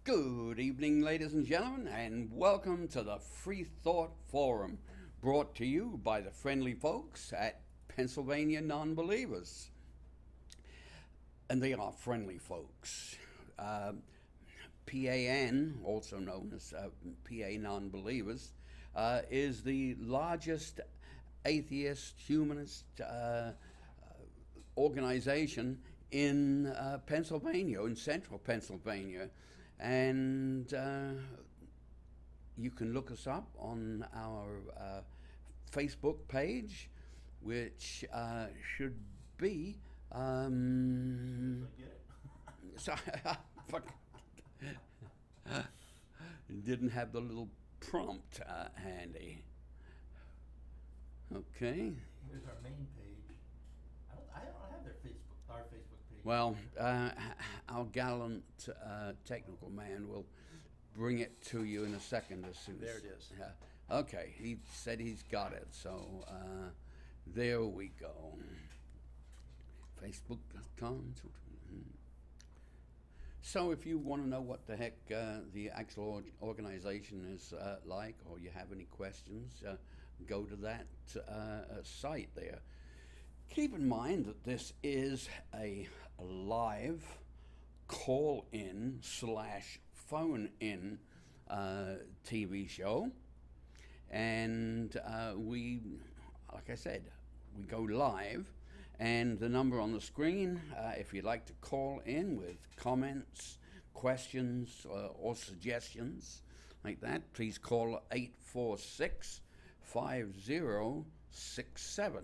Good evening, ladies and gentlemen, and welcome to the Free Thought Forum, brought to you by the friendly folks at Pennsylvania Non-Believers. And they are friendly folks. PAN, also known as PA Non-Believers, is the largest atheist humanist organization in Pennsylvania, in central Pennsylvania. And you can look us up on our Facebook page, which should be. Sorry, didn't have the little prompt handy. Okay. Here's our main page. I don't have our Facebook page. Well, our gallant technical man will bring it to you in a second as soon as. There it is. Okay, he said he's got it, so there we go. Facebook.com. So if you want to know what the heck the actual organization is like, or you have any questions, go to that site there. Keep in mind that this is a live call-in / phone-in TV show, and we, like I said, we go live, and the number on the screen, if you'd like to call in with comments, questions, or suggestions like that, please call 846-5067.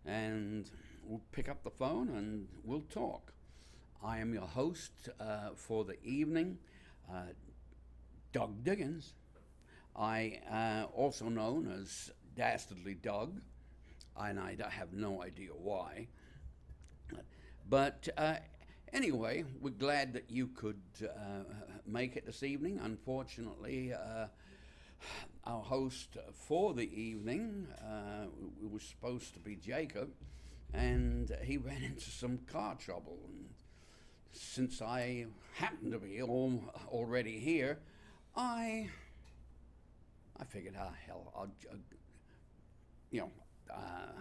And we'll pick up the phone and we'll talk. I am your host for the evening, Doug Diggins. I also known as Dastardly Doug, and I have no idea why. But anyway, we're glad that you could make it this evening. Unfortunately, our host for the evening was supposed to be Jacob, and he ran into some car trouble. And since I happen to be already here, I figured, hell,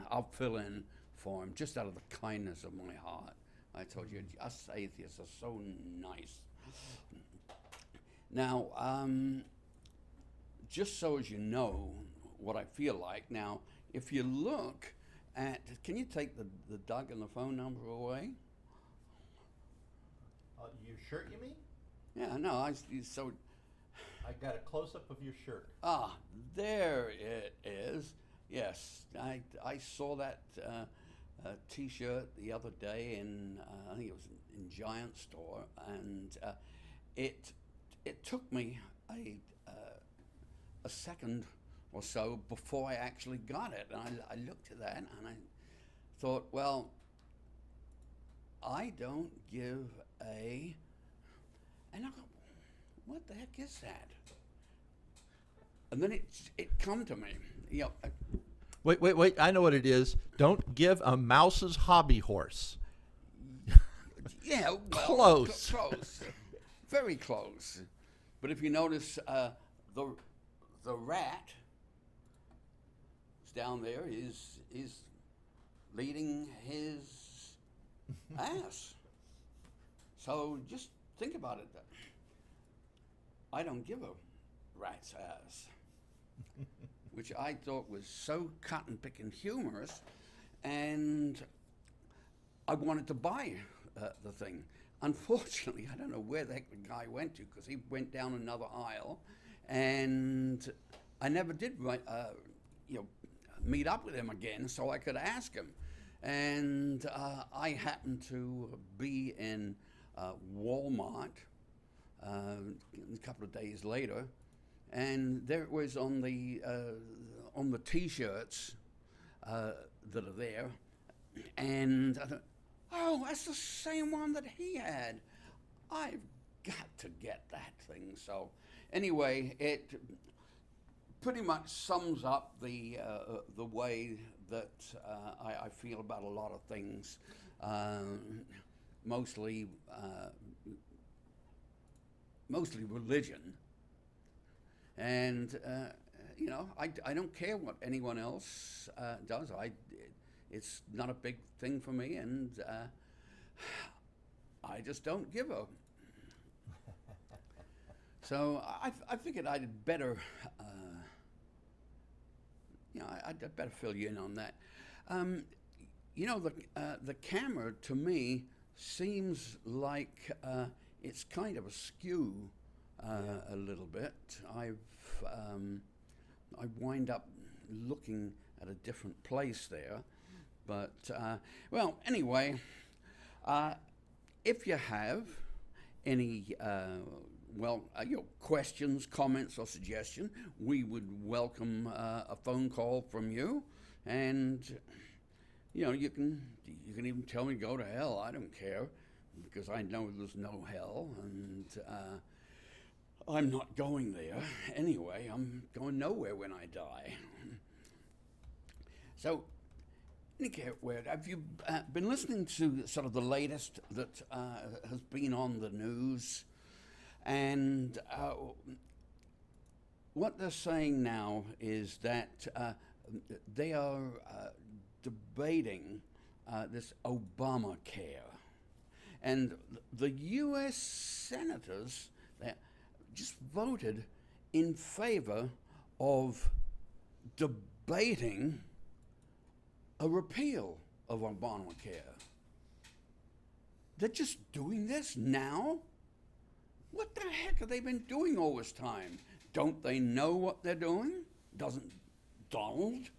I'll fill in for him just out of the kindness of my heart. I told you, us atheists are so nice. Now, just so as you know what I feel like, now, if you look at, can you take the Doug and the phone number away? Your shirt, you mean? Yeah, no, so. I got a close-up of your shirt. Ah, there it is. Yes, I saw that T-shirt the other day in, I think it was in Giant Store, and it took me a second or so before I actually got it. And I looked at that and I thought, well, I don't give a... And I go, what the heck is that? And then it come to me. Wait, I know what it is. Don't give a mouse's hobby horse. Yeah, well, close. Close. Very close. But if you notice, the rat is down there is leading his ass. So just think about it. I don't give a rat's ass, which I thought was so cotton-picking humorous, and I wanted to buy the thing. Unfortunately, I don't know where the heck the guy went to, because he went down another aisle, and I never did meet up with him again so I could ask him. And I happened to be in Walmart a couple of days later, and there it was on the T-shirts that are there, and I thought, oh, that's the same one that he had. I've got to get that thing. So anyway, it pretty much sums up the way that I feel about a lot of things. Mostly mostly religion. And, I don't care what anyone else does. It's not a big thing for me, and I just don't give a. So I figured I'd better, I'd better fill you in on that. The camera to me seems like it's kind of askew a little bit. I wind up looking at a different place there, but anyway, if you have any questions, comments, or suggestion, we would welcome a phone call from you, and you can even tell me go to hell. I don't care, because I know there's no hell, and I'm not going there anyway. I'm going nowhere when I die. So, have you been listening to sort of the latest that has been on the news? And what they're saying now is that they are debating this Obamacare. And the U.S. senators just voted in favor of debating a repeal of Obamacare. They're just doing this now? What the heck have they been doing all this time? Don't they know what they're doing? Doesn't Donald?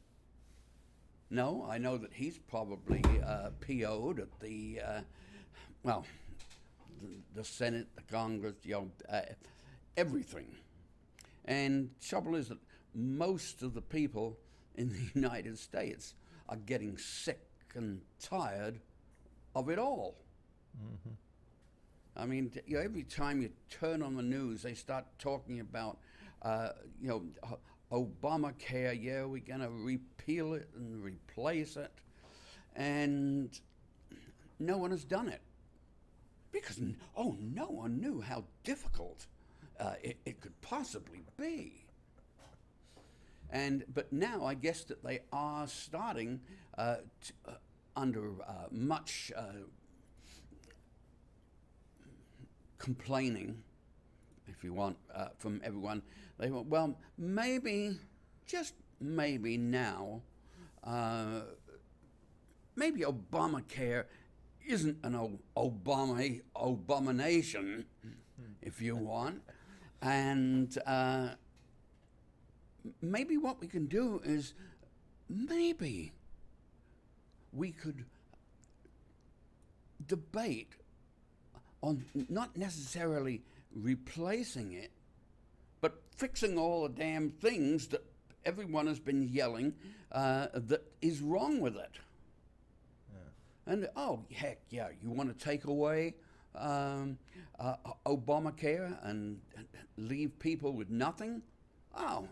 No, I know that he's probably PO'd at the Senate, the Congress, everything. And trouble is that most of the people in the United States are getting sick and tired of it all. Mm-hmm. I mean, every time you turn on the news, they start talking about, Obamacare. Yeah, we're going to repeal it and replace it, and no one has done it because no one knew how difficult it could possibly be. But now I guess that they are starting under much complaining, if you want, from everyone. They went, well, maybe, just maybe now, maybe Obamacare isn't an abomination, if you want, and maybe what we can do is maybe we could debate on not necessarily replacing it, but fixing all the damn things that everyone has been yelling that is wrong with it. Yeah. And heck yeah, you want to take away Obamacare and leave people with nothing? Oh,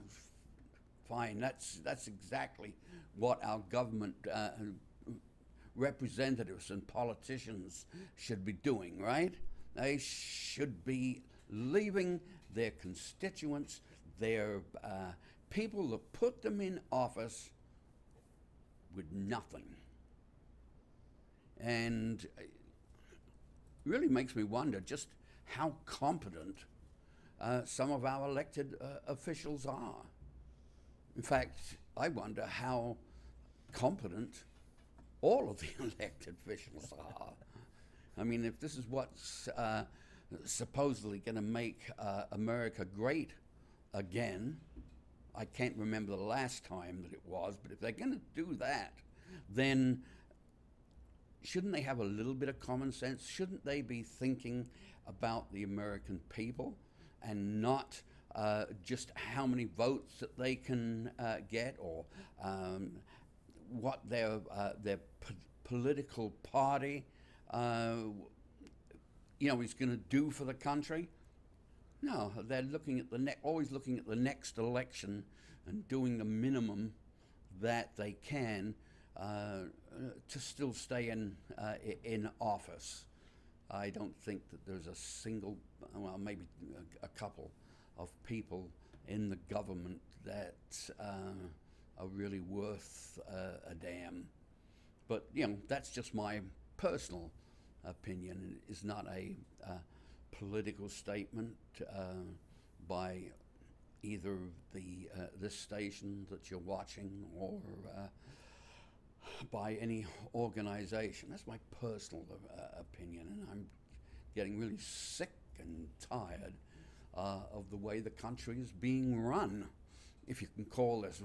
fine. That's exactly what our government representatives and politicians should be doing, right? They should be leaving their constituents, their people that put them in office, with nothing. And it really makes me wonder just how competent some of our elected officials are. In fact, I wonder how competent all of the elected officials are. I mean, if this is what's supposedly going to make America great again, I can't remember the last time that it was, but if they're going to do that, then shouldn't they have a little bit of common sense? Shouldn't they be thinking about the American people and not just how many votes that they can get, or what their political party is going to do for the country? No, they're looking at always looking at the next election and doing the minimum that they can to still stay in office. I don't think that there's a single, well, maybe a couple of people in the government that are really worth a damn. But that's just my personal opinion. It is not a political statement by either this station that you're watching or by any organization. That's my personal opinion, and I'm getting really sick and tired of the way the country is being run, if you can call this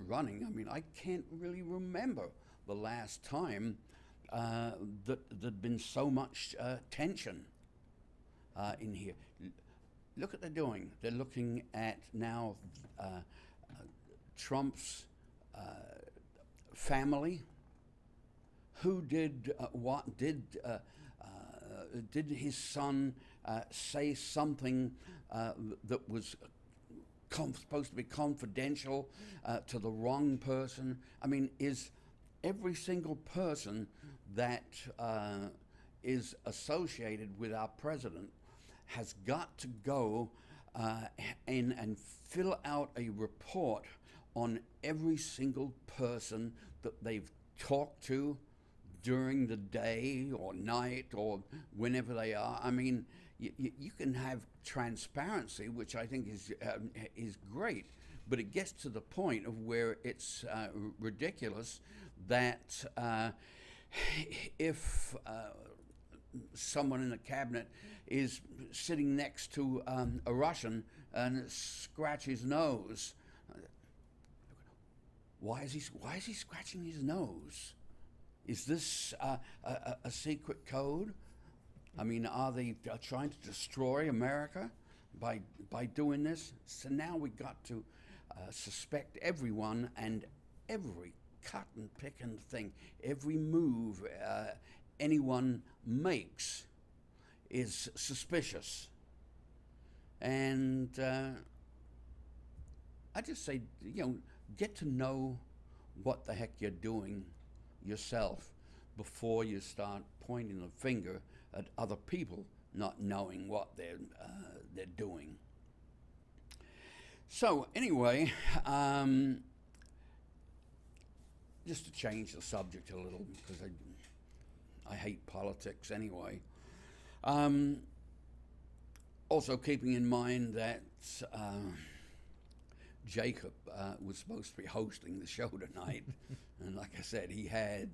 running. I mean, I can't really remember the last time that there'd been so much tension in here. Look what they're doing. They're looking at now Trump's family. Who did what? Did his son say something that was supposed to be confidential to the wrong person? I mean, is every single person that is associated with our president has got to go in and fill out a report on every single person that they've talked to during the day or night or whenever they are. I mean, you can have transparency, which I think is great, but it gets to the point of where it's ridiculous that if someone in the cabinet is sitting next to a Russian and scratch his nose, why is he scratching his nose? Is this a secret code? I mean, are they trying to destroy America by doing this? So now we got to suspect everyone and every cut and pick and thing, every move anyone makes is suspicious. And I just say, get to know what the heck you're doing yourself before you start pointing the finger at other people not knowing what they're doing. So anyway, just to change the subject a little, because I hate politics anyway. Also keeping in mind that Jacob was supposed to be hosting the show tonight, and like I said, he had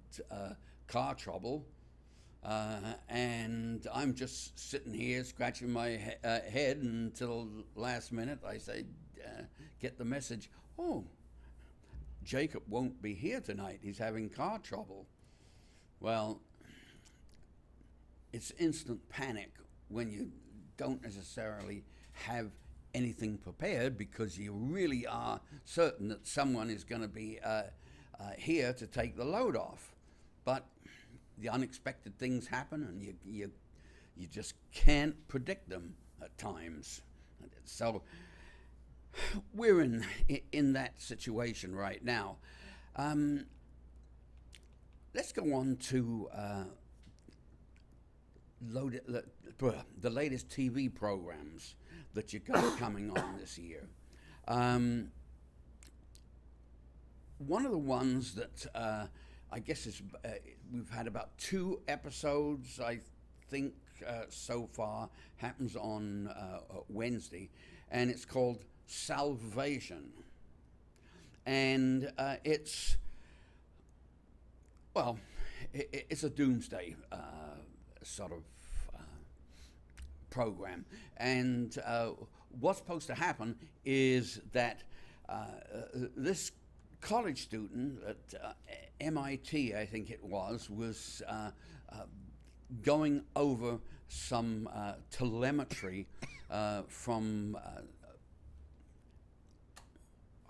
car trouble, and I'm just sitting here scratching my head until last minute I say, get the message, oh, Jacob won't be here tonight, he's having car trouble. Well, it's instant panic when you don't necessarily have anything prepared, because you really are certain that someone is going to be here to take the load off. But the unexpected things happen, and you just can't predict them at times. So we're in that situation right now. Let's go on to the latest TV programs that you got coming on this year. One of the ones that I guess is we've had about 2 episodes, I think, so far, happens on Wednesday, and it's called Salvation. And it's a doomsday sort of program. And what's supposed to happen is that this college student at MIT, I think it was going over some telemetry from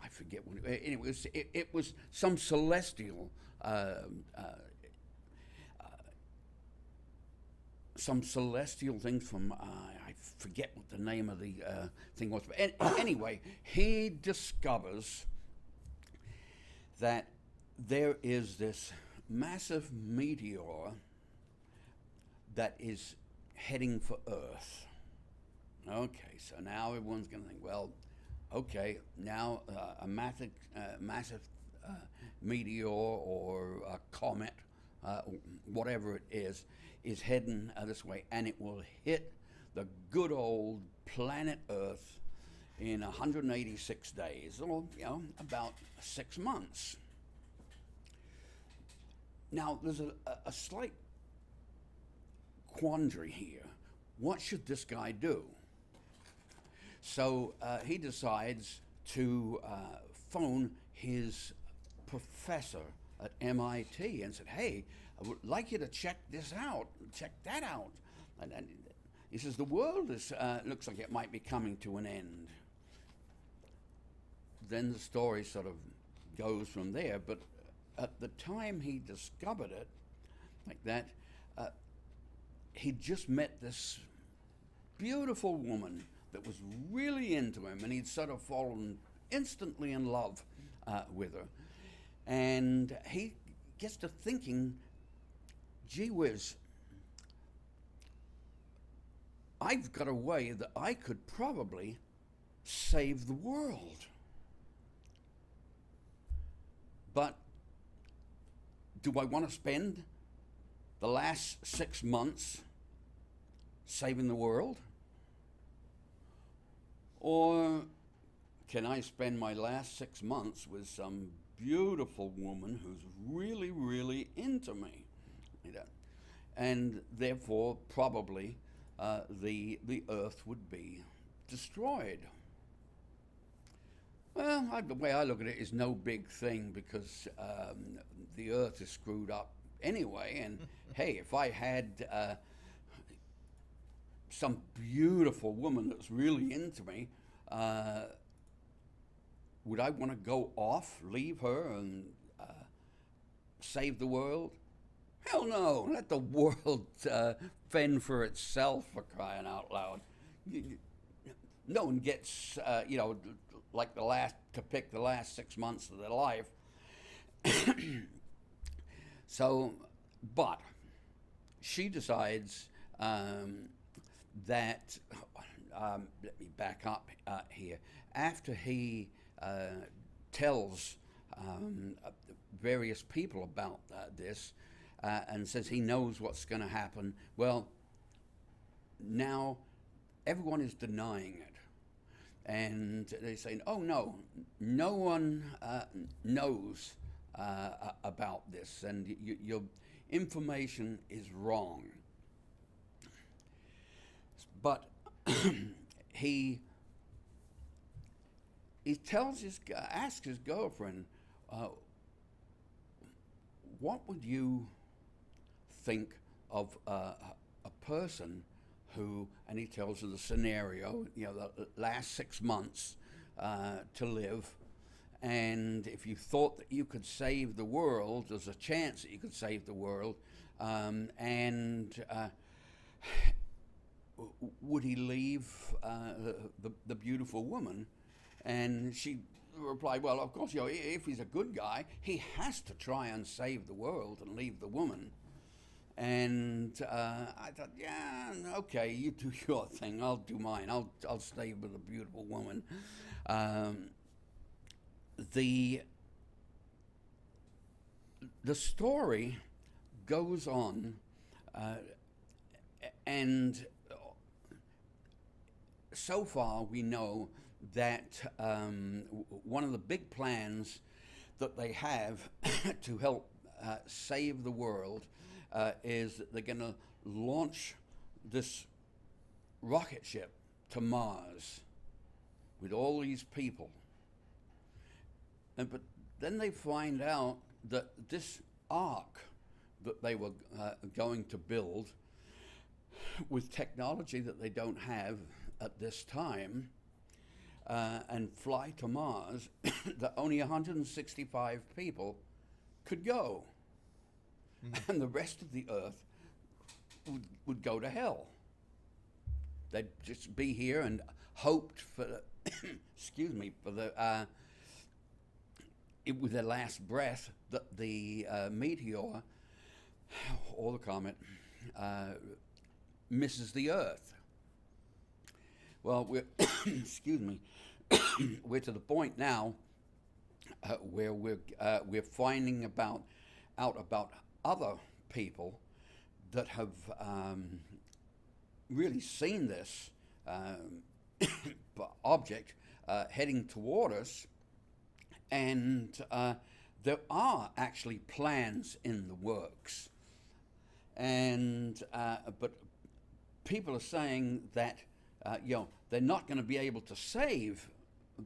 I forget what it was some celestial things from I forget what the name of the thing was. But anyway, he discovers that there is this massive meteor that is heading for Earth. Okay, so now everyone's going to think, well, okay, now a massive meteor or a comet, whatever it is heading this way, and it will hit the good old planet Earth in 186 days, or about 6 months. Now, there's a slight quandary here. What should this guy do? So he decides to phone his professor at MIT and said, hey, I would like you to check this out, check that out. And he says, the world looks like it might be coming to an end. Then the story sort of goes from there, but at the time he discovered it, like that, he'd just met this beautiful woman that was really into him, and he'd sort of fallen instantly in love with her. And he gets to thinking, gee whiz, I've got a way that I could probably save the world. But do I want to spend the last 6 months saving the world? Or can I spend my last 6 months with some beautiful woman who's really, really into me? And therefore, probably, the earth would be destroyed. Well, the way I look at it is no big thing, because the earth is screwed up anyway. And hey, if I had some beautiful woman that's really into me, would I want to go off, leave her, and save the world? Hell no. Let the world fend for itself, for crying out loud. No one gets, like to pick the last 6 months of their life. So, but she decides that, let me back up here. After he tells various people about this and says he knows what's going to happen, well, now everyone is denying it. And they say, oh, no one knows about this, and your information is wrong. But he asks his girlfriend, what would you think of a person who, and he tells her the scenario, the last 6 months to live, and if you thought that you could save the world, there's a chance that you could save the world, and would he leave the beautiful woman? And she replied, well, of course, if he's a good guy, he has to try and save the world and leave the woman. And I thought, yeah, okay, you do your thing, I'll do mine. I'll stay with a beautiful woman. The story goes on, and so far we know that one of the big plans that they have to help save the world is that they're going to launch this rocket ship to Mars with all these people. But then they find out that this ark that they were going to build with technology that they don't have at this time and fly to Mars, that only 165 people could go. And the rest of the earth would go to hell. They'd just be here and hoped for the excuse me, for the with their last breath that the meteor or the comet misses the Earth. Well, we're excuse me, we're to the point now where we're finding out about other people that have really seen this object heading toward us, and there are actually plans in the works, and but people are saying that they're not going to be able to save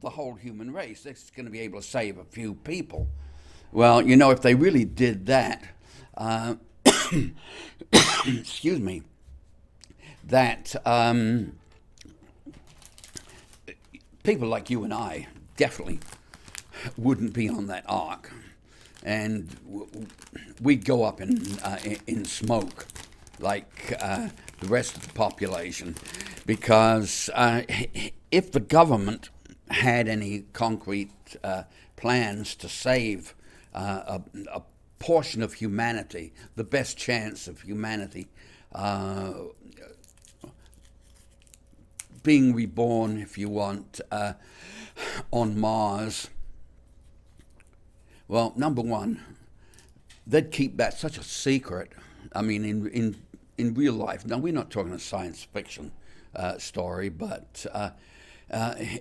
the whole human race. They're just going to be able to save a few people. Well, if they really did that, excuse me, that people like you and I definitely wouldn't be on that ark, and we'd go up in smoke like the rest of the population, because if the government had any concrete plans to save a portion of humanity, the best chance of humanity being reborn, if you want, on Mars, well, number one, they'd keep that such a secret. I mean, in real life. Now, we're not talking a science fiction story, but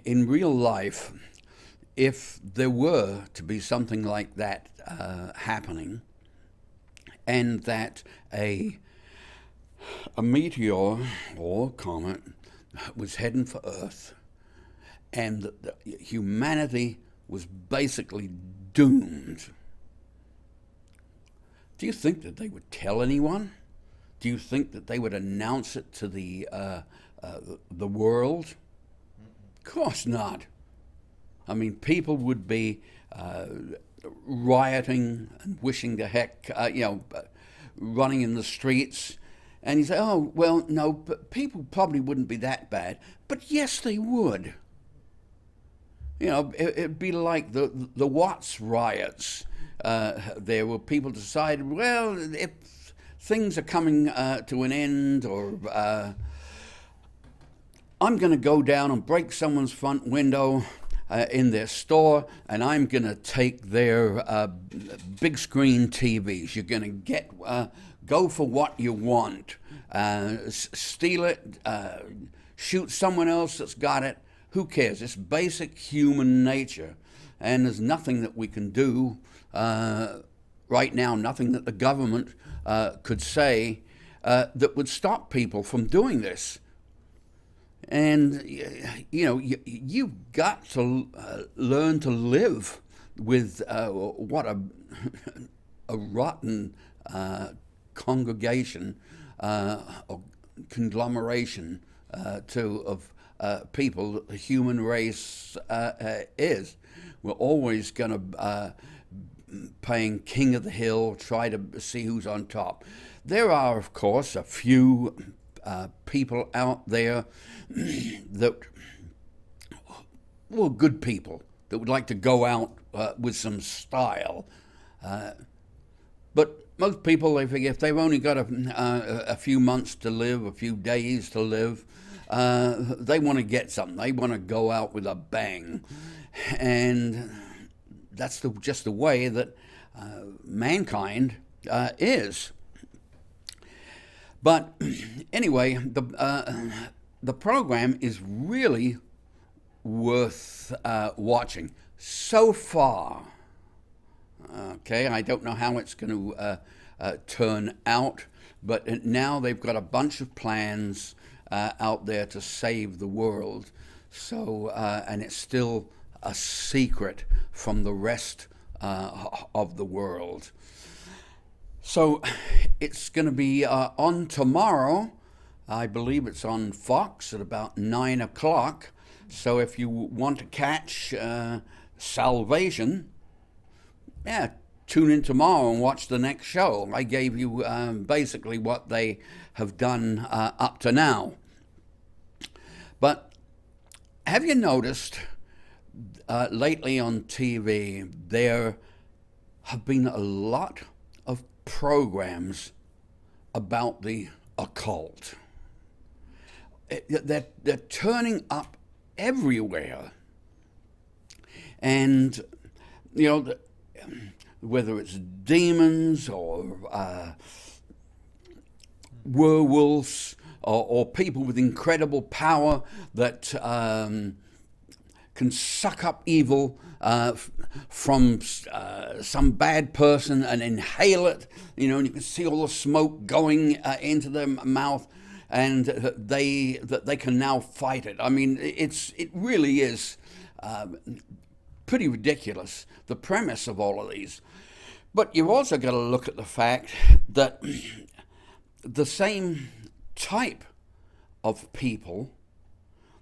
in real life, if there were to be something like that happening, and that a meteor or comet was heading for Earth, and that humanity was basically doomed, do you think that they would tell anyone? Do you think that they would announce it to the world? Of course not. I mean, people would be rioting and wishing the heck, running in the streets. And you say, oh, well, no, but people probably wouldn't be that bad. But yes, they would. It'd be like the Watts riots. There were people decided, well, if things are coming to an end, or I'm going to go down and break someone's front window in their store, and I'm going to take their big screen TVs. You're going to go for what you want, steal it, shoot someone else that's got it. Who cares? It's basic human nature, and there's nothing that we can do right now, nothing that the government could say that would stop people from doing this. And, you've got to learn to live with what a rotten congregation or conglomeration of people the human race is. We're always going to playing king of the hill, try to see who's on top. There are, of course, a few people out there that were good people that would like to go out with some style. But most people, they figure if they've only got a few months to live, a few days to live, they want to get something. They want to go out with a bang. And that's just the way that mankind is. But anyway, the program is really worth watching so far. Okay, I don't know how it's going to turn out, but now they've got a bunch of plans out there to save the world. So, and it's still a secret from the rest of the world. So it's going to be on tomorrow. I believe it's on Fox at about 9 o'clock. So if you want to catch Salvation, tune in tomorrow and watch the next show. I gave you basically what they have done up to now. But have you noticed lately on TV there have been a lot of programs about the occult? they're turning up everywhere. And, you know, whether it's demons or werewolves or people with incredible power that can suck up evil from some bad person and inhale it, you know, and you can see all the smoke going into their mouth, and that they can now fight it. I mean, it really is pretty ridiculous, the premise of all of these. But you've also got to look at the fact that the same type of people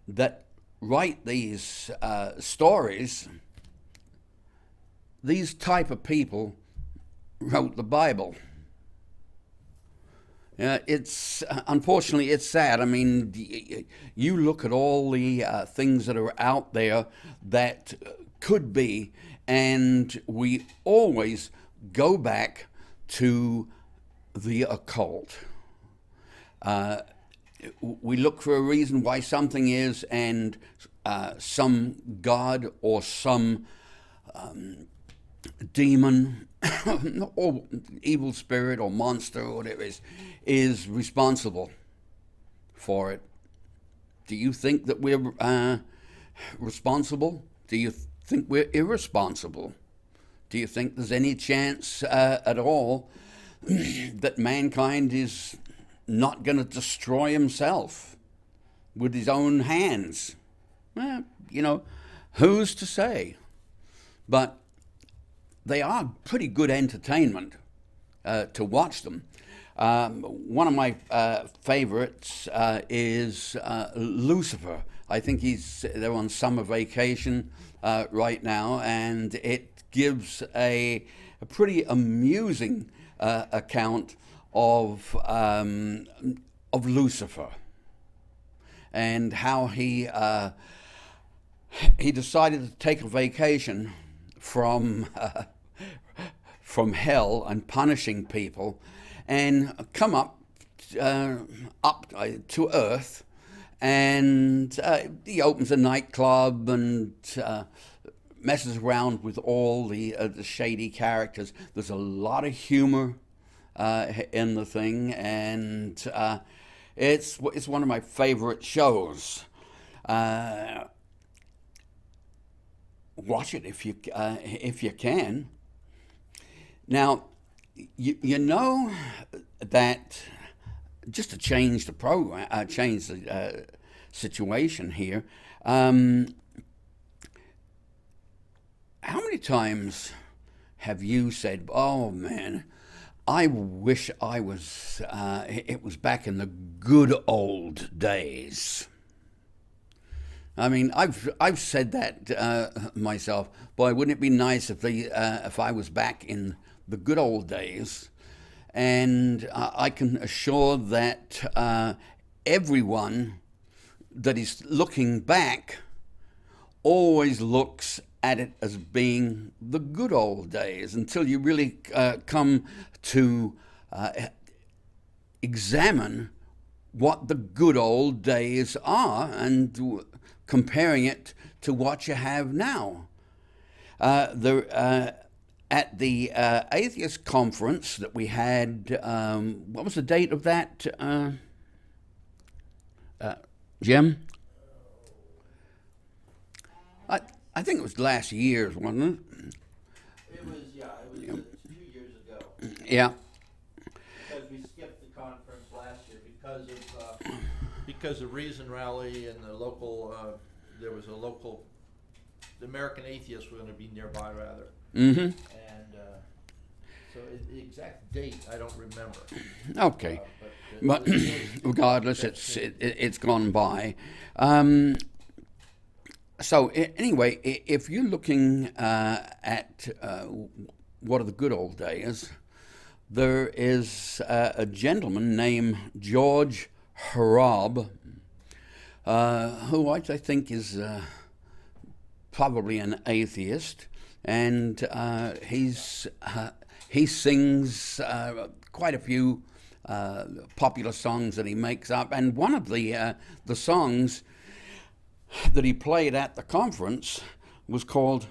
that write these stories, these type of people wrote the Bible. It's unfortunately, it's sad. I mean, you look at all the things that are out there that could be, and we always go back to the occult. We look for a reason why something is, and some god or some demon or evil spirit or monster or whatever is responsible for it. Do you think that we're responsible? Do you think we're irresponsible? Do you think there's any chance at all that mankind is not going to destroy himself with his own hands? Well, you know, who's to say? But they are pretty good entertainment to watch them. One of my favorites is Lucifer. I think they're on summer vacation right now, and it gives a pretty amusing account of Lucifer and how he decided to take a vacation from hell and punishing people, and come up to earth, and he opens a nightclub and messes around with all the shady characters. There's a lot of humor in the thing, and it's one of my favorite shows. Watch it if you can. Now, you know that, just to change the program, change the situation here. How many times have you said, "Oh man, I wish I was it was back in the good old days"? I mean, I've said that myself. Boy, wouldn't it be nice if I was back in the good old days? And I can assure that everyone that is looking back always looks at it as being the good old days, until you really come to examine what the good old days are, and comparing it to what you have now. At the atheist conference that we had, what was the date of that, Jim? I think it was last year's, wasn't it? It was 2 years ago. Yeah. Because we skipped the conference last year Because of Reason Rally and the local, there was a local, the American Atheists were going to be nearby, rather. Mm-hmm. And so the exact date I don't remember. Okay. But regardless, it's gone by. So anyway, if you're looking at what are the good old days, there is a gentleman named George Hrab, who I think is probably an atheist, and he sings quite a few popular songs that he makes up. And one of the songs that he played at the conference was called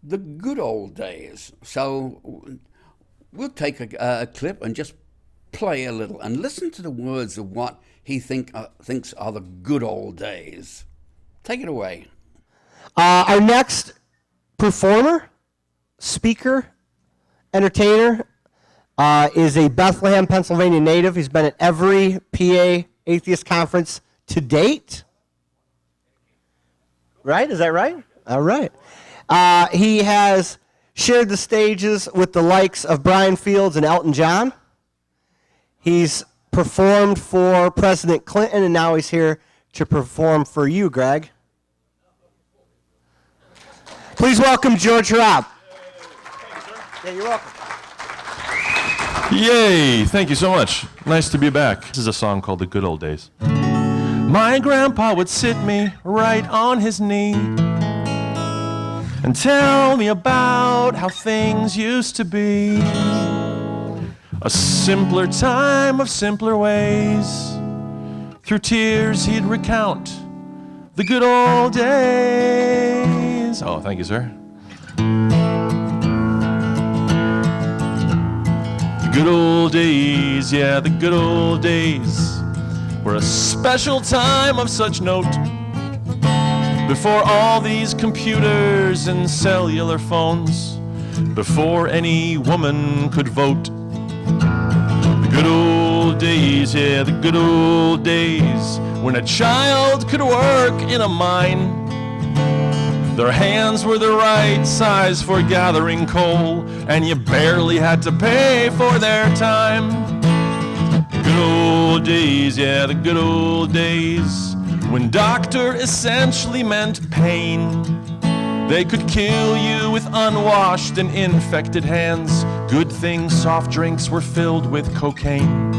"The Good Old Days." So we'll take a clip and just play a little and listen to the words of what he thinks are the good old days. Take it away. Our next performer, speaker, entertainer is a Bethlehem, Pennsylvania native. He's been at every PA Atheist Conference to date. Right? Is that right? All right. He has shared the stages with the likes of Brian Fields and Elton John. He's performed for President Clinton, and now he's here to perform for you, Greg. Please welcome George Hrab. Yeah, you're welcome. Yay! Thank you so much. Nice to be back. This is a song called The Good Old Days. My grandpa would sit me right on his knee and tell me about how things used to be. A simpler time of simpler ways. Through tears he'd recount the good old days. Oh, thank you, sir. The good old days, yeah, the good old days were a special time of such note. Before all these computers and cellular phones, before any woman could vote. The good old days, yeah, the good old days, when a child could work in a mine. Their hands were the right size for gathering coal, and you barely had to pay for their time. The good old days, yeah, the good old days, when doctor essentially meant pain. They could kill you with unwashed and infected hands. Good thing soft drinks were filled with cocaine.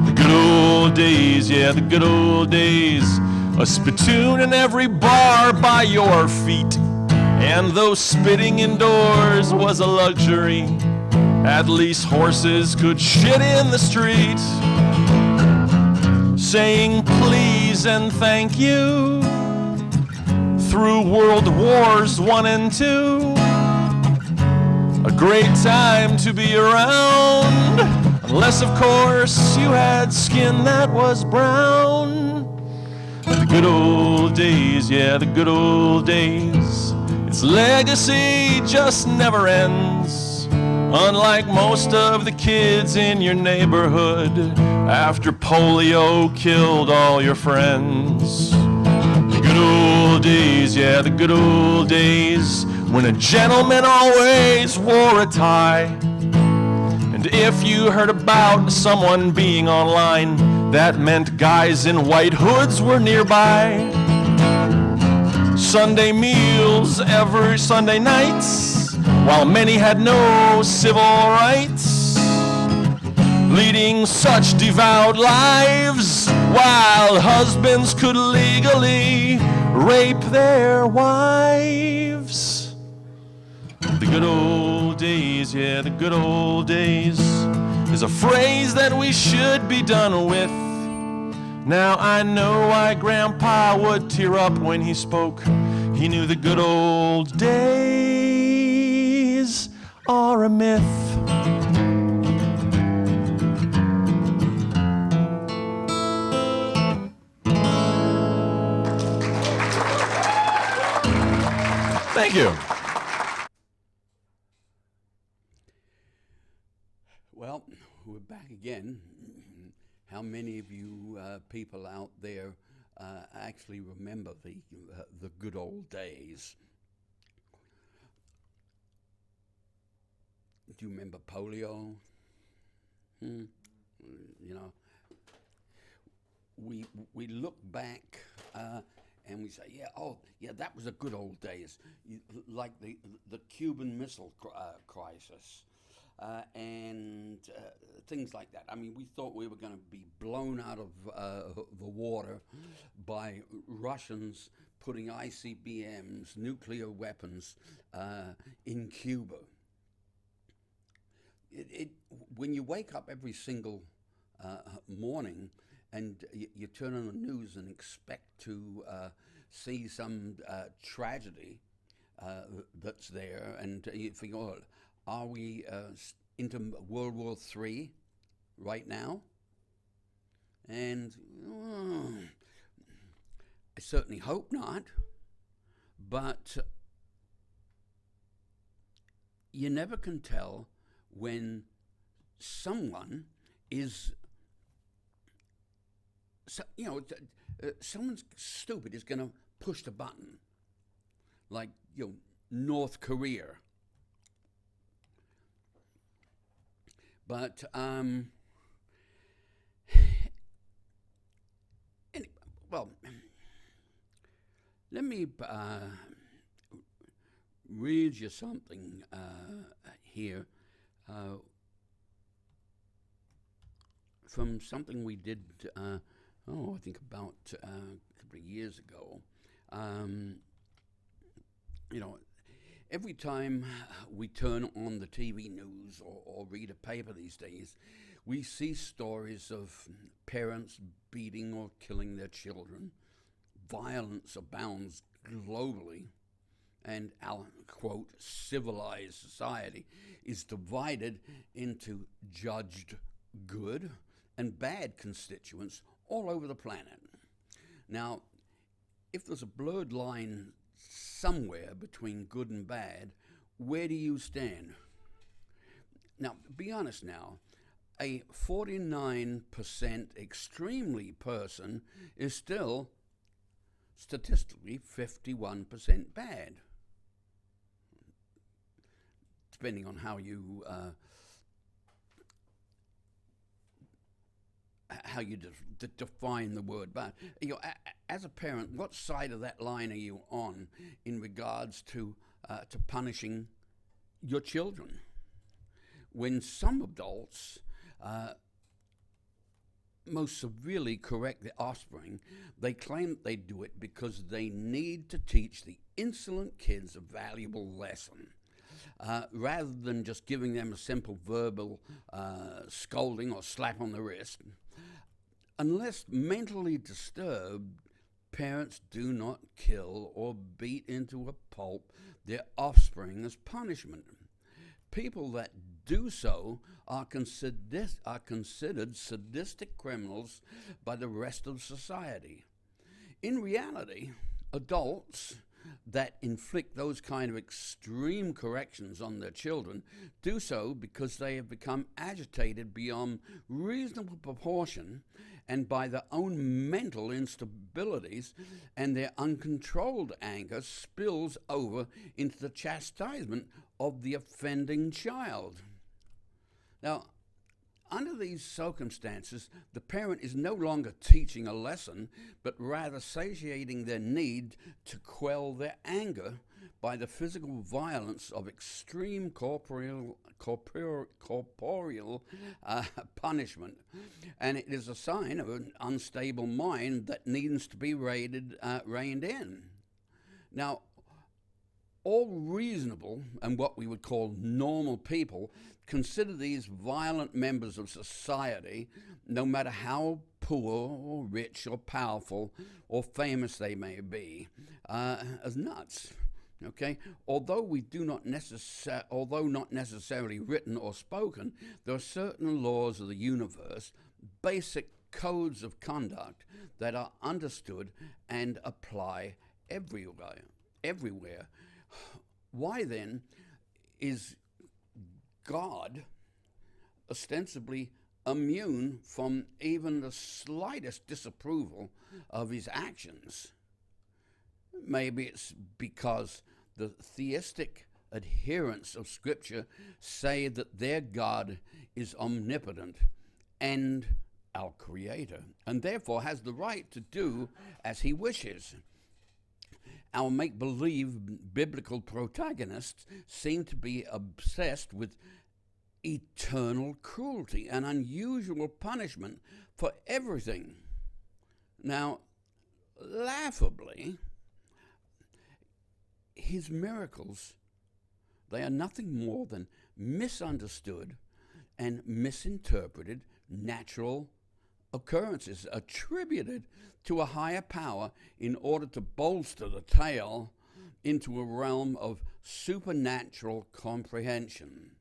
The good old days, yeah, the good old days. A spittoon in every bar by your feet. And though spitting indoors was a luxury, at least horses could shit in the street. Saying please and thank you through World Wars I and II. A great time to be around, unless of course you had skin that was brown. The good old days, yeah, the good old days. Its legacy just never ends. Unlike most of the kids in your neighborhood, after polio killed all your friends. The good old days, yeah, the good old days, when a gentleman always wore a tie. And if you heard about someone being online, that meant guys in white hoods were nearby. Sunday meals every Sunday nights, while many had no civil rights, leading such devout lives, while husbands could legally rape their wives. The good old days, yeah, the good old days, is a phrase that we should be done with. Now I know why Grandpa would tear up when he spoke. He knew the good old days are a myth. Thank you. Well, we're back again. How many of you people out there actually remember the good old days? Do you remember polio? You know, we look back and we say, yeah, that was the good old days, like the Cuban Missile Crisis. And things like that. I mean, we thought we were going to be blown out of the water by Russians putting ICBMs, nuclear weapons, in Cuba. when you wake up every single morning and you turn on the news and expect to see some tragedy that's there, and you think, oh, are we into World War III right now? And I certainly hope not, but you never can tell when someone is, someone stupid is going to push the button, like, North Korea. But let me read you something here from something we did, I think about a couple of years ago. Every time we turn on the TV news or read a paper these days, we see stories of parents beating or killing their children. Violence abounds globally, and our, quote, civilized society is divided into judged good and bad constituents all over the planet. Now, if there's a blurred line somewhere between good and bad, where do you stand? Now, be honest now. A 49% extremely person is still statistically 51% bad, depending on how you define the word. But as a parent, what side of that line are you on in regards to punishing your children? When some adults most severely correct their offspring, they claim that they do it because they need to teach the insolent kids a valuable lesson. Rather than just giving them a simple verbal scolding or slap on the wrist. Unless mentally disturbed, parents do not kill or beat into a pulp their offspring as punishment. People that do so are considered sadistic criminals by the rest of society. In reality, adults that inflict those kind of extreme corrections on their children do so because they have become agitated beyond reasonable proportion and by their own mental instabilities, and their uncontrolled anger spills over into the chastisement of the offending child. Now, under these circumstances, the parent is no longer teaching a lesson, but rather satiating their need to quell their anger by the physical violence of extreme corporeal punishment. And it is a sign of an unstable mind that needs to be reined in. Now, all reasonable and what we would call normal people consider these violent members of society, no matter how poor or rich or powerful or famous they may be, as nuts. Okay, although not necessarily written or spoken, there are certain laws of the universe, basic codes of conduct that are understood and apply everywhere. Why then is God ostensibly immune from even the slightest disapproval of his actions? Maybe it's because the theistic adherents of Scripture say that their God is omnipotent and our Creator, and therefore has the right to do as he wishes. Our make-believe biblical protagonists seem to be obsessed with eternal cruelty and unusual punishment for everything. Now, laughably, his miracles, they are nothing more than misunderstood, and misinterpreted natural occurrences attributed to a higher power in order to bolster the tale into a realm of supernatural comprehension.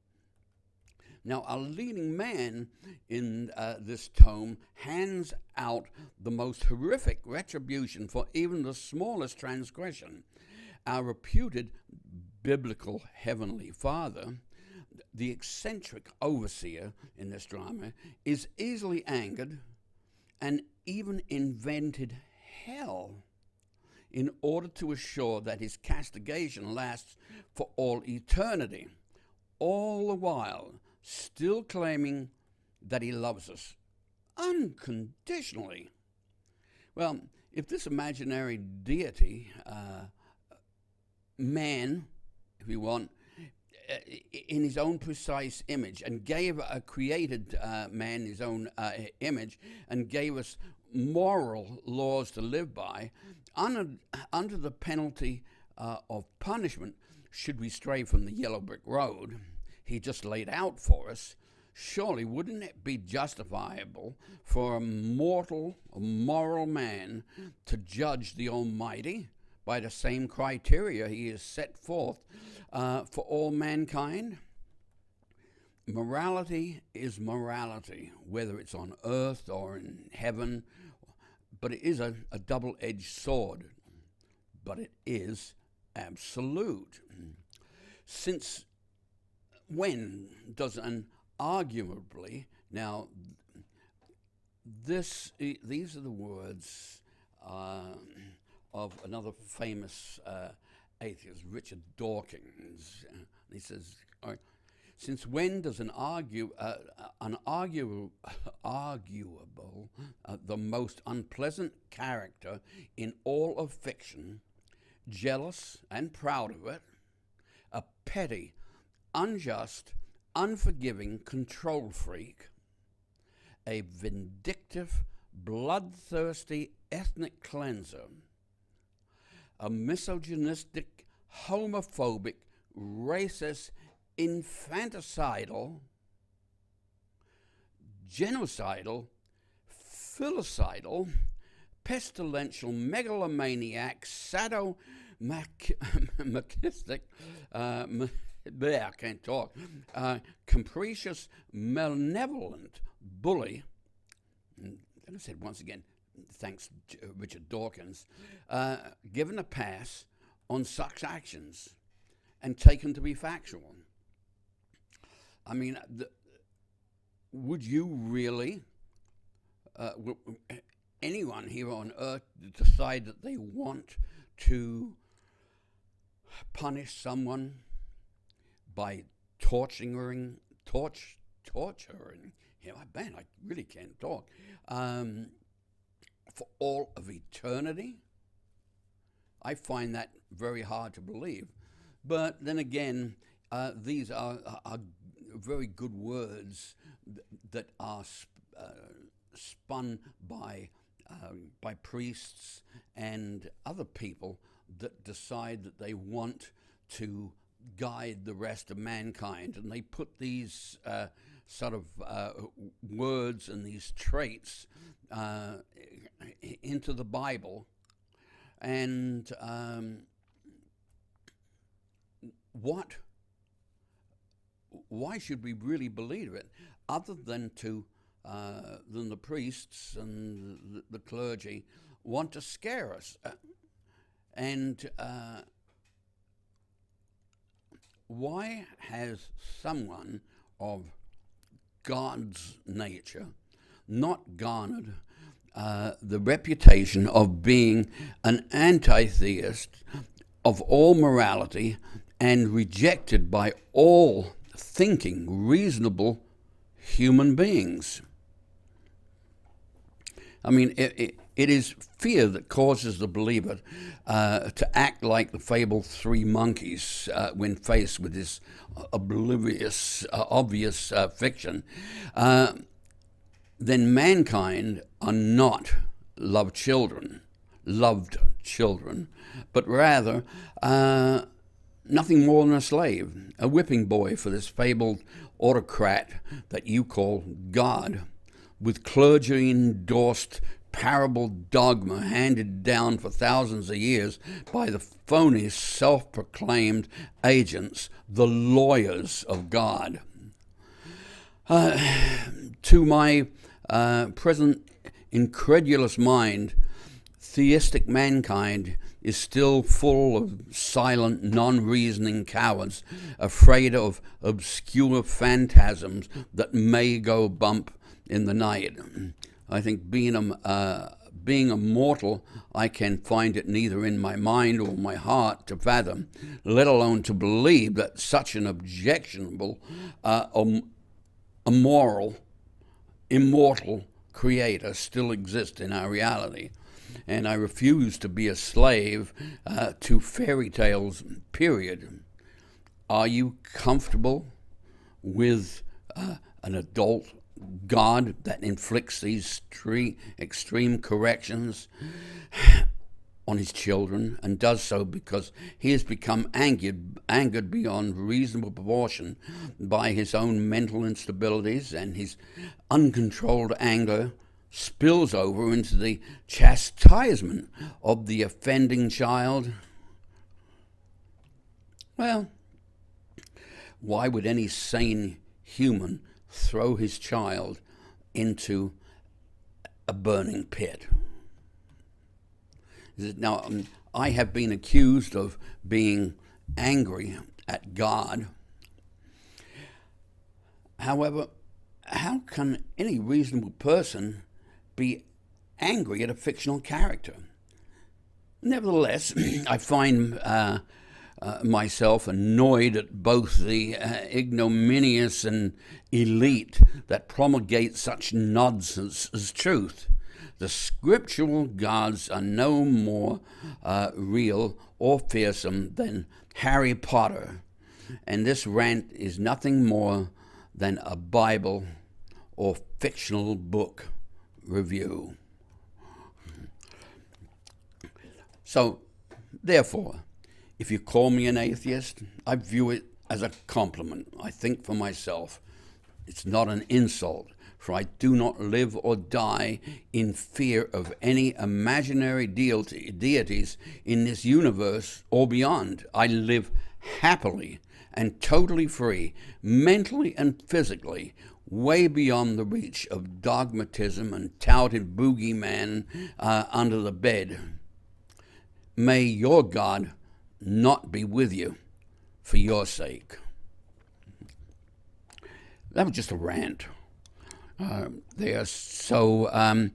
Now, a leading man in this tome hands out the most horrific retribution for even the smallest transgression. Our reputed biblical Heavenly Father, the eccentric overseer in this drama, is easily angered and even invented hell in order to assure that his castigation lasts for all eternity, all the while still claiming that he loves us unconditionally. Well, if this imaginary deity, man, if you want, in his own precise image, and gave a created man his own image, and gave us moral laws to live by, under the penalty of punishment, should we stray from the yellow brick road he just laid out for us, surely wouldn't it be justifiable for a moral man to judge the Almighty by the same criteria he has set forth for all mankind? Morality is morality, whether it's on earth or in heaven, but it is a double-edged sword, but it is absolute. Since when does an arguably, now these are the words of another famous atheist, Richard Dawkins. He says, since when does an arguable, the most unpleasant character in all of fiction, jealous and proud of it, a petty, unjust, unforgiving control freak, a vindictive, bloodthirsty ethnic cleanser, a misogynistic, homophobic, racist, infanticidal, genocidal, filicidal, pestilential, megalomaniac, sadomasochistic, I can't talk, capricious, malevolent bully, and I said once again, thanks to Richard Dawkins, given a pass on such actions and taken to be factual. I mean, would you really, anyone here on earth decide that they want to punish someone by torturing, man, I really can't talk, for all of eternity? I find that very hard to believe. But then again, these are very good words that are spun by priests and other people that decide that they want to guide the rest of mankind, and they put these sort of words and these traits into the Bible, and why should we really believe it, other than the priests and the clergy want to scare us? Why has someone of God's nature not garnered the reputation of being an anti-theist of all morality and rejected by all thinking, reasonable human beings? I mean, it is fear that causes the believer to act like the fabled three monkeys when faced with this obvious fiction. Then mankind are not loved children, but rather nothing more than a slave, a whipping boy for this fabled autocrat that you call God, with clergy-endorsed parable dogma handed down for thousands of years by the phony self-proclaimed agents, the lawyers of God. To my present incredulous mind, theistic mankind is still full of silent, non-reasoning cowards, afraid of obscure phantasms that may go bump in the night. I think being a mortal, I can find it neither in my mind or my heart to fathom, let alone to believe that such an objectionable, immortal creator still exists in our reality. And I refuse to be a slave to fairy tales, period. Are you comfortable with an adult God that inflicts these extreme corrections on his children, and does so because he has become angered beyond reasonable proportion by his own mental instabilities, and his uncontrolled anger spills over into the chastisement of the offending child? Well, why would any sane human throw his child into a burning pit? Now, I have been accused of being angry at God. However, how can any reasonable person be angry at a fictional character? Nevertheless, I find myself annoyed at both the ignominious and elite that promulgate such nonsense as truth. The scriptural gods are no more real or fearsome than Harry Potter, and this rant is nothing more than a Bible or fictional book review. So, therefore, if you call me an atheist, I view it as a compliment. I think for myself, it's not an insult, for I do not live or die in fear of any imaginary deities in this universe or beyond. I live happily and totally free, mentally and physically, way beyond the reach of dogmatism and touted boogeyman under the bed. May your God not be with you for your sake. That was just a rant there. So,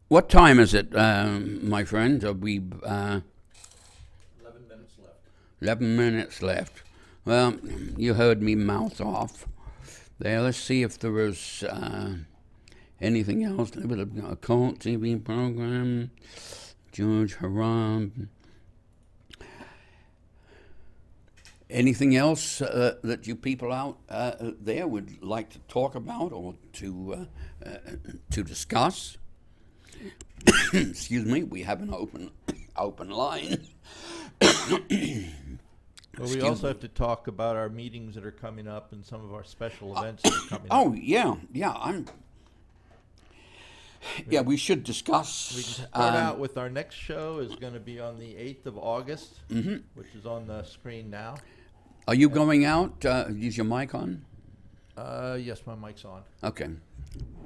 what time is it, my friend? Are we 11 minutes left. 11 minutes left. Well, you heard me mouth off there. Let's see if there is anything else. A bit of a cult TV program. George Haram. Anything else that you people out there would like to talk about or to discuss? Excuse me, we have an open line. Well, we also have to talk about our meetings that are coming up and some of our special events that are coming up. Oh yeah. Yeah, we should discuss. We can start out with our next show is going to be on the 8th of August, which is on the screen now. Are you going out? Is your mic on? Yes, my mic's on. Okay.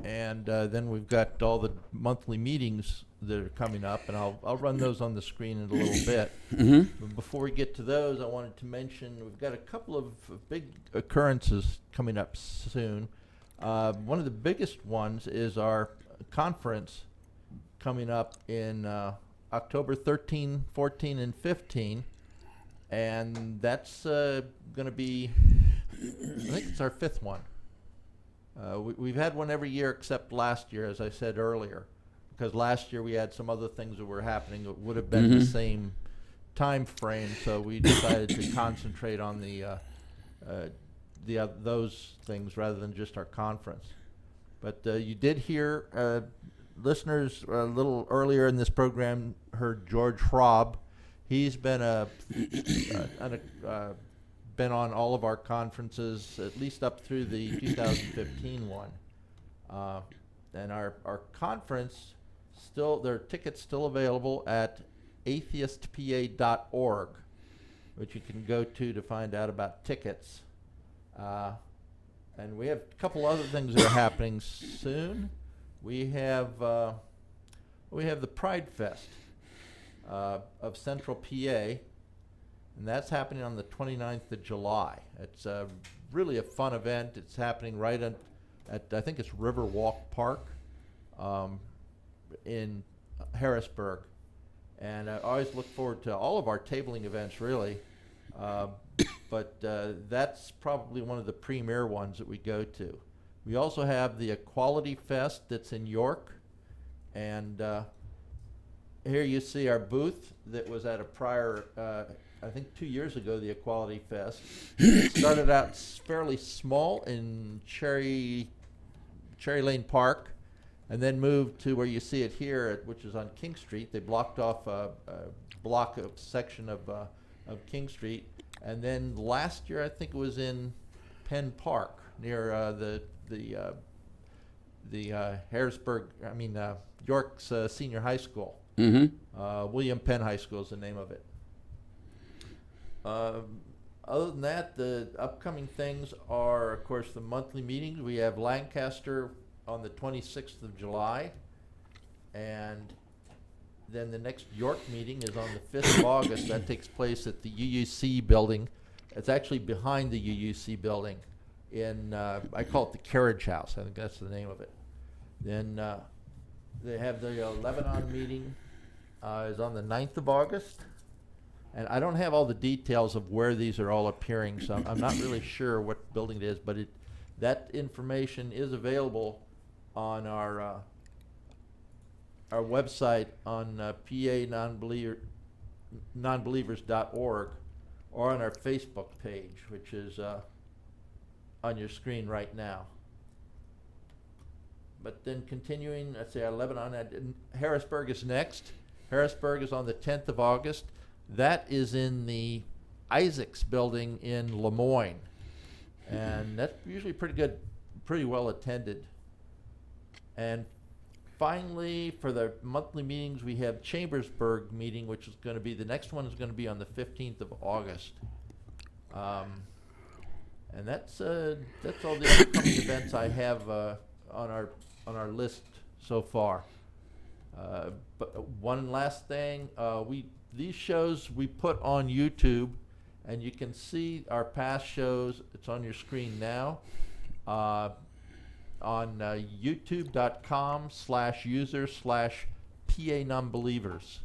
And then we've got all the monthly meetings that are coming up, and I'll run those on the screen in a little bit. But before we get to those, I wanted to mention we've got a couple of big occurrences coming up soon. One of the biggest ones is our conference coming up in October 13, 14, and 15. And that's going to be, I think it's our 5th one. We've had one every year except last year, as I said earlier, because last year we had some other things that were happening that would have been the same time frame, so we decided to concentrate on those things rather than just our conference. But you did hear, listeners a little earlier in this program heard George Schwab He's been been on all of our conferences, at least up through the 2015 one. And our conference, there are tickets still available at atheistpa.org, which you can go to find out about tickets. And we have a couple other things that are happening soon. We have the Pride Fest of Central PA, and that's happening on the 29th of July. It's really a fun event. It's happening right at I think it's Riverwalk Park in Harrisburg. And I always look forward to all of our tabling events, really. But that's probably one of the premier ones that we go to. We also have the Equality Fest that's in York. And here you see our booth that was at a prior, I think 2 years ago, the Equality Fest. It started out fairly small in Cherry Lane Park, and then moved to where you see it here, which is on King Street. They blocked off a section of King Street. And then last year, I think it was in Penn Park near York's Senior High School. Mm-hmm. William Penn High School is the name of it. Other than that, the upcoming things are, of course, the monthly meetings. We have Lancaster on the 26th of July, and then the next York meeting is on the 5th of August. That takes place at the UUC building. It's actually behind the UUC building in, I call it the Carriage House. I think that's the name of it. Then they have the Lebanon meeting is on the 9th of August. And I don't have all the details of where these are all appearing, so I'm not really sure what building it is, but that information is available on our website on PA nonbelievers.org, or on our Facebook page, which is on your screen right now. But then continuing, let's say our Lebanon, Harrisburg is next. Harrisburg is on the 10th of August. That is in the Isaacs building in Lemoyne. And that's usually pretty well attended. And finally, for the monthly meetings, we have Chambersburg meeting, which is going to be, the next one is going to be on the 15th of August. And that's all the upcoming events I have on our list so far. But one last thing, these shows we put on YouTube, and you can see our past shows. It's on your screen now. On youtube.com/user/PA Nonbelievers.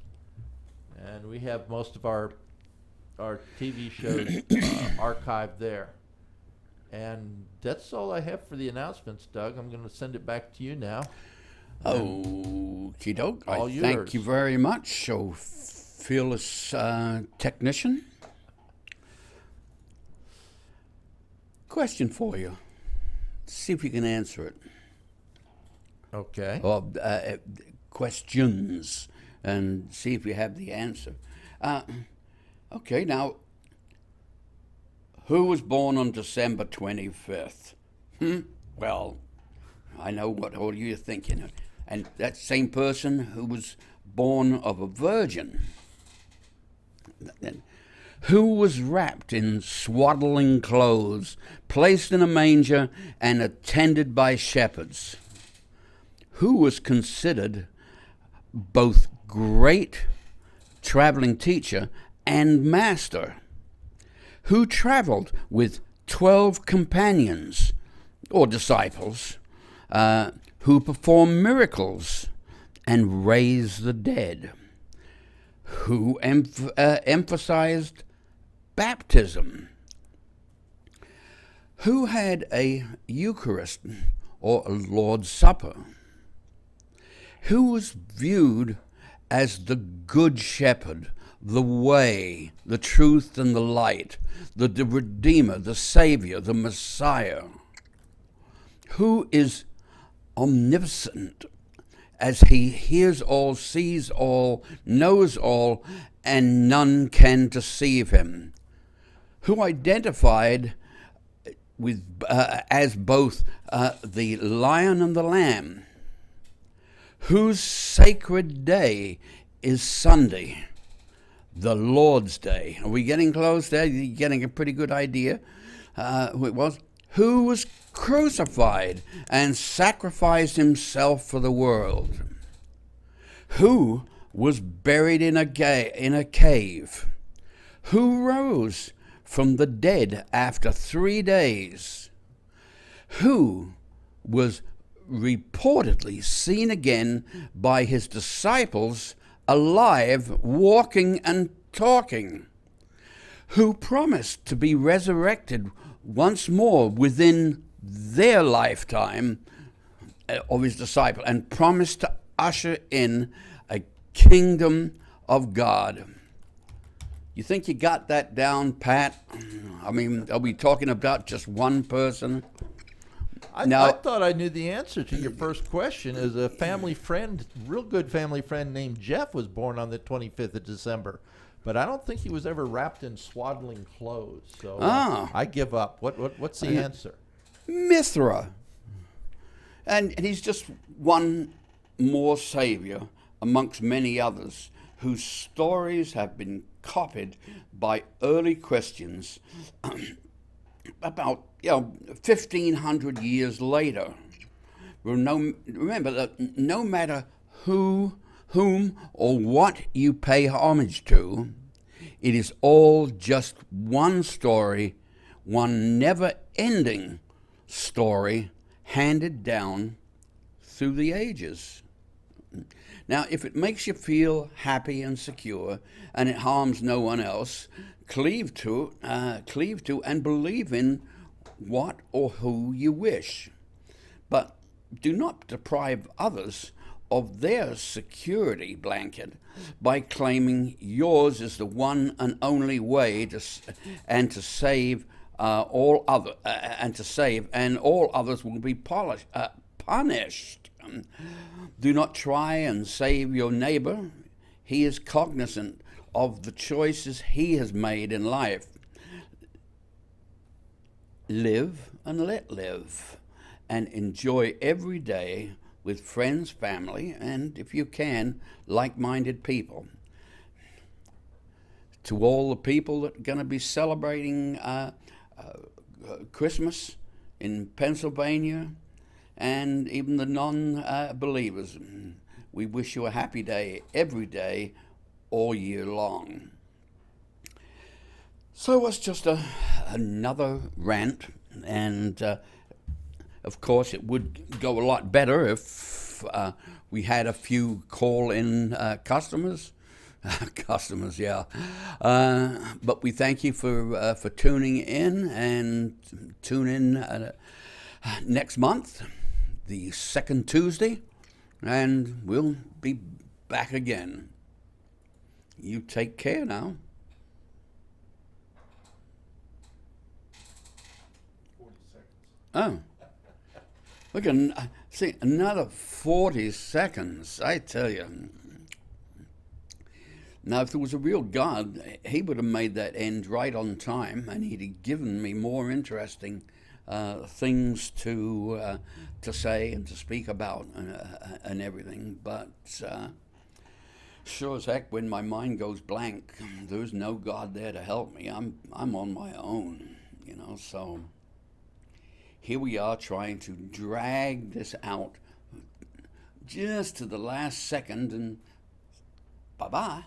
And we have most of our TV shows archived there. And that's all I have for the announcements, Doug. I'm going to send it back to you now. Okie doke. All I thank yours. you very much, so fearless technician. Question for you. See if you can answer it. Okay. Or questions, and see if you have the answer. Okay, now, who was born on December 25th? Well, I know what all you're thinking. And that same person who was born of a virgin. Then, who was wrapped in swaddling clothes, placed in a manger, and attended by shepherds? Who was considered both great traveling teacher and master? Who traveled with 12 companions or disciples, who performed miracles and raised the dead? Who emphasized baptism? Who had a Eucharist or a Lord's Supper? Who was viewed as the Good Shepherd, the way, the truth, and the light, the Redeemer, the Savior, the Messiah? Who is omnipotent as he hears all, sees all, knows all, and none can deceive him, who identified with as both the lion and the lamb, whose sacred day is Sunday, the Lord's Day. Are we getting close there? You're getting a pretty good idea who it was. Who was crucified and sacrificed himself for the world. Who was buried in a cave. Who rose from the dead after 3 days. Who was reportedly seen again by his disciples alive, walking and talking, who promised to be resurrected once more within their lifetime of his disciple, and promised to usher in a kingdom of God. You think you got that down, Pat? I mean, are we talking about just one person? I thought I knew the answer to your first question. As a family friend, real good family friend named Jeff was born on the 25th of December. But I don't think he was ever wrapped in swaddling clothes. So I give up. What's the answer? Mithra. And he's just one more savior amongst many others whose stories have been copied by early Christians about 1,500 years later. Remember that no matter whom or what you pay homage to, it is all just one story, one never-ending story handed down through the ages. Now, if it makes you feel happy and secure, and it harms no one else, cleave to and believe in what or who you wish. But do not deprive others of their security blanket by claiming yours is the one and only way to save all others will be punished. Do not try and save your neighbor. He is cognizant of the choices he has made in life. Live and let live, and enjoy every day with friends, family, and, if you can, like-minded people. To all the people that are going to be celebrating Christmas in Pennsylvania, and even the non-believers, we wish you a happy day every day, all year long. So it's just another rant, and of course, it would go a lot better if we had a few call-in customers. Yeah. But we thank you for tuning in, and tune in next month, the second Tuesday, and we'll be back again. You take care now. 40 seconds. Oh. Look, see, another 40 seconds, I tell you. Now, if there was a real God, he would have made that end right on time, and he'd have given me more interesting things to say and to speak about and everything. But sure as heck, when my mind goes blank, there's no God there to help me. I'm on my own, so... Here we are trying to drag this out just to the last second, and bye-bye.